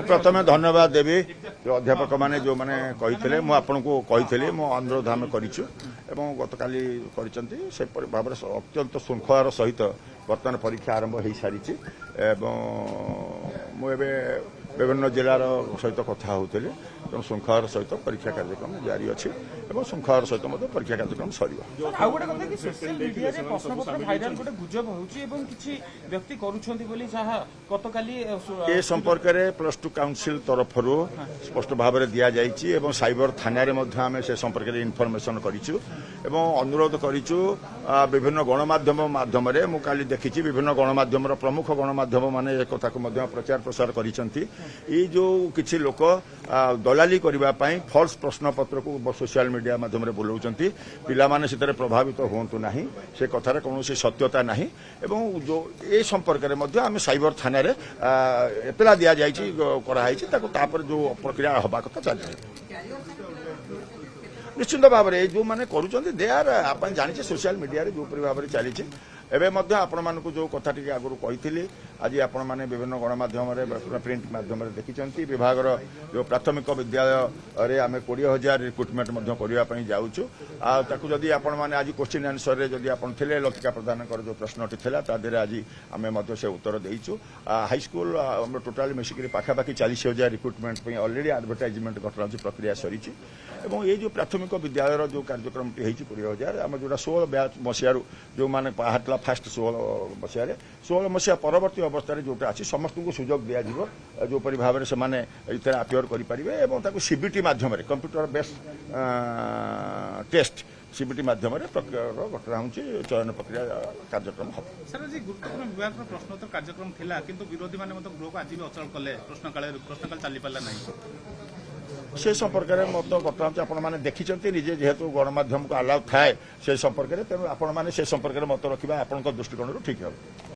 प्रथम धन्यवाद देवी अध्यापक मैंने जो मैंने कही आपको कही मो अनुरोध आम कर गत काली भाव अत्यंत श्रृंखलार सहित बर्तमान परीक्षा आरंभ हो सारी मुझे विभिन्न जिलार सहित कथा होते तेणु श्रृंखलार सहित परीक्षा कार्यक्रम जारी अच्छी श्रृंखलार सहित परीक्षा कार्यक्रम सर ए संपर्क में प्लस टू काउंसिल तरफ स्पष्ट भाव में दि जाइए साइबर थाना से संपर्क में इनफर्मेशन करूँ अनुरोध करूँ विभिन्न गणमाध्यम माध्यम मुझे देखी विभिन्न गणमाध्यम प्रमुख गणमाध्यम मान एक प्रचार प्रसार कर जो किसी लोक दलाली करने फल्स प्रश्न पत्र को सोशल मीडिया माध्यम बुलाऊंट पिला माने से प्रभावित हूँ ना से कथार कौन सत्यता ना एवं जो ए संपर्क में आम साइबर थाना एतला दि जापर जो प्रक्रिया हवा कथा चलती निश्चिंत भाव में जो मैंने करुँच दे आर आप जानी सोशल मीडिया जो भाव में चली एवं आपण मान जो कथा टी आगु कही आज आपण मैंने विभिन्न गणमाध्यम प्रिंट माध्यम देखी विभाग जो प्राथमिक विद्यालय आम 20,000 रिक्रुटमेंट करने जाऊँ जदि आपण मैंने आज क्वेश्चन आंसर रे जदि आपण थे लतिका प्रधान जो प्रश्नटी था तादे आज आम से उत्तर देचु हाईस्कूल टोटाल मिसिक पाखापाखि 40,000 रिक्रुटमेंट अलरेडी एडवर्टाइजमेंट घटना प्रक्रिया सरी ये जो प्राथमिक विद्यालय जो कार्यक्रम 20,000 आम जो 16 मसीह जो मैंने बाहर फास्ट 16 मसीहा परवर्ती अवस्था जोटा अच्छी समस्त को सुजोग दिज्व जोपरी भाव में से अपियर करेंगे सीबीटी मध्यम कंप्यूटर बेस्ड टेस्ट सीबीटी मध्यम घटना हूँ चयन प्रक्रिया कार्यक्रम हम सर जी गुरुत्वपूर्ण विभाग प्रश्नोत्तर कार्यक्रम थिला किंतु विरोधी माने गृह को आज भी अचल कले प्रश्नकाल चली पारा नहीं से संपर्क में मत घटना आपण मैंने देखी निजे जेहेतु गणमाध्यम को अलाउ थाए से संपर्क में तेणु आपण मैंने से संपर्क में मत रखा आपण दृष्टिकोण ठीक है।